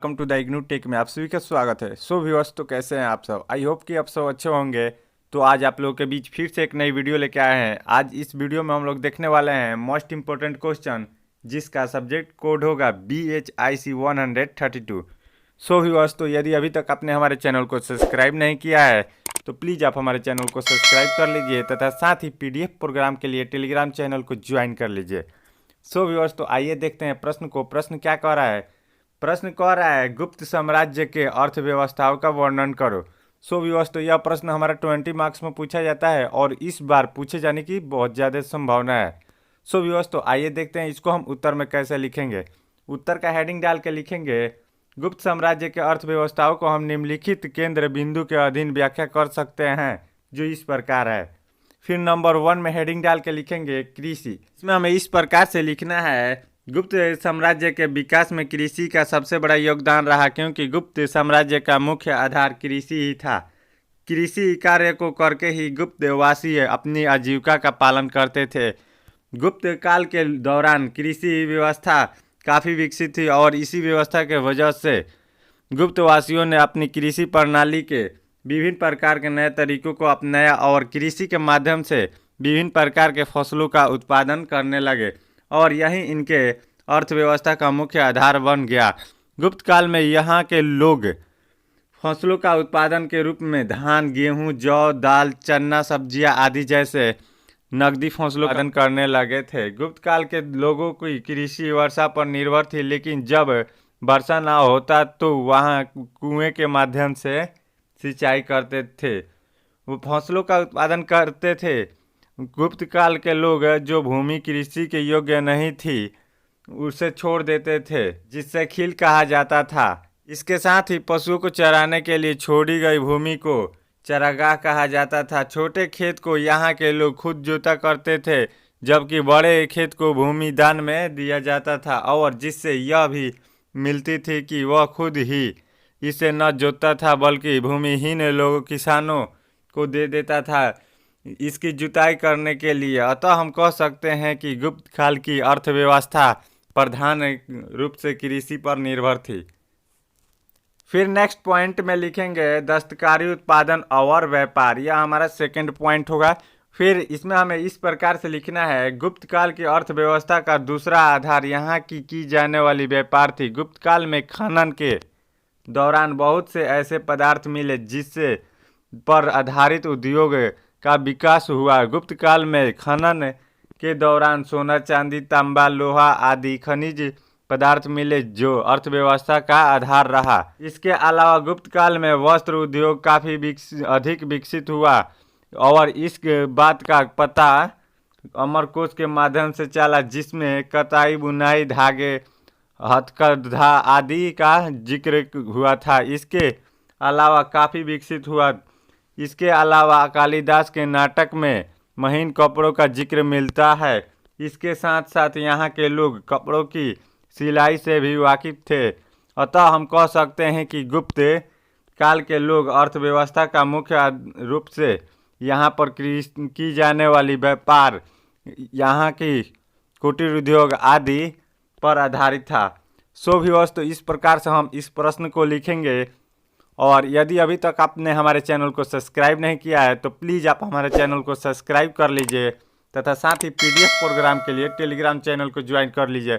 Welcome to the IGNOU tech में आप सभी का स्वागत है। सो व्यूअर्स, तो कैसे हैं आप सब? आई होप कि आप सब अच्छे होंगे। तो आज आप लोगों के बीच फिर से एक नई वीडियो लेके आए हैं। आज इस वीडियो में हम लोग देखने वाले हैं मोस्ट इंपॉर्टेंट क्वेश्चन, जिसका सब्जेक्ट कोड होगा BHIC 132। सो व्यूअर्स, तो यदि अभी तक आपने हमारे चैनल को सब्सक्राइब नहीं किया है तो प्लीज़ आप हमारे चैनल को सब्सक्राइब कर लीजिए तथा साथ ही PDF प्रोग्राम के लिए टेलीग्राम चैनल को ज्वाइन कर लीजिए। सो व्यूअर्स, तो आइए देखते हैं प्रश्न को। प्रश्न क्या कह रहा है? प्रश्न कह रहा है गुप्त साम्राज्य के अर्थव्यवस्थाओं का वर्णन करो। सो व्यूअर्स, तो यह प्रश्न हमारा 20 मार्क्स में पूछा जाता है और इस बार पूछे जाने की बहुत ज़्यादा संभावना है। सो व्यूअर्स, तो आइए देखते हैं इसको हम उत्तर में कैसे लिखेंगे। उत्तर का हेडिंग डाल के लिखेंगे गुप्त साम्राज्य के अर्थव्यवस्थाओं को हम निम्नलिखित केंद्र बिंदु के अधीन व्याख्या कर सकते हैं, जो इस प्रकार है। फिर नंबर 1 में हेडिंग डाल के लिखेंगे कृषि। इसमें हमें इस प्रकार से लिखना है गुप्त साम्राज्य के विकास में कृषि का सबसे बड़ा योगदान रहा, क्योंकि गुप्त साम्राज्य का मुख्य आधार कृषि ही था। कृषि कार्य को करके ही गुप्त वासी अपनी आजीविका का पालन करते थे। गुप्त काल के दौरान कृषि व्यवस्था काफ़ी विकसित थी और इसी व्यवस्था के वजह से गुप्तवासियों ने अपनी कृषि प्रणाली के विभिन्न प्रकार के नए तरीकों को अपनाया और कृषि के माध्यम से विभिन्न प्रकार के फसलों का उत्पादन करने लगे और यही इनके अर्थव्यवस्था का मुख्य आधार बन गया। गुप्त काल में यहाँ के लोग फसलों का उत्पादन के रूप में धान, गेहूँ, जौ, दाल, चना, सब्जियाँ आदि जैसे नकदी फसलों का उत्पादन करने लगे थे। गुप्त काल के लोगों की कृषि वर्षा पर निर्भर थी, लेकिन जब वर्षा ना होता तो वहाँ कुएं के माध्यम से सिंचाई करते थे, वो फसलों का उत्पादन करते थे। गुप्त काल के लोग जो भूमि कृषि के योग्य नहीं थी उसे छोड़ देते थे, जिससे खील कहा जाता था। इसके साथ ही पशुओं को चराने के लिए छोड़ी गई भूमि को चरागाह कहा जाता था। छोटे खेत को यहाँ के लोग खुद जोता करते थे, जबकि बड़े खेत को भूमि दान में दिया जाता था और जिससे यह भी मिलती थी कि वह खुद ही इसे न जोतता था बल्कि भूमिहीन लोगों किसानों को दे देता था इसकी जुताई करने के लिए। अतः हम कह सकते हैं कि गुप्त काल की अर्थव्यवस्था प्रधान रूप से कृषि पर निर्भर थी। फिर नेक्स्ट पॉइंट में लिखेंगे दस्तकारी उत्पादन और व्यापार। यह हमारा सेकंड पॉइंट होगा। फिर इसमें हमें इस प्रकार से लिखना है गुप्त काल की अर्थव्यवस्था का दूसरा आधार यहाँ की जाने वाली व्यापार थी। गुप्त काल में खनन के दौरान बहुत से ऐसे पदार्थ मिले जिससे पर आधारित उद्योग का विकास हुआ। गुप्त काल में खनन के दौरान सोना, चांदी, तांबा, लोहा आदि खनिज पदार्थ मिले जो अर्थव्यवस्था का आधार रहा। इसके अलावा गुप्त काल में वस्त्र उद्योग काफ़ी अधिक विकसित हुआ और इस बात का पता अमरकोश के माध्यम से चला, जिसमें कताई, बुनाई, धागे, हथकरघा आदि का जिक्र हुआ था। इसके अलावा काफ़ी विकसित हुआ। इसके अलावा कालिदास के नाटक में महीन कपड़ों का जिक्र मिलता है। इसके साथ साथ यहाँ के लोग कपड़ों की सिलाई से भी वाकिफ थे। अतः हम कह सकते हैं कि गुप्त काल के लोग अर्थव्यवस्था का मुख्य रूप से यहाँ पर की जाने वाली व्यापार, यहाँ की कुटीर उद्योग आदि पर आधारित था। सो व्यूअर्स, तो इस प्रकार से हम इस प्रश्न को लिखेंगे और यदि अभी तक आपने हमारे चैनल को सब्सक्राइब नहीं किया है तो प्लीज़ आप हमारे चैनल को सब्सक्राइब कर लीजिए तथा साथ ही PDF प्रोग्राम के लिए टेलीग्राम चैनल को ज्वाइन कर लीजिए।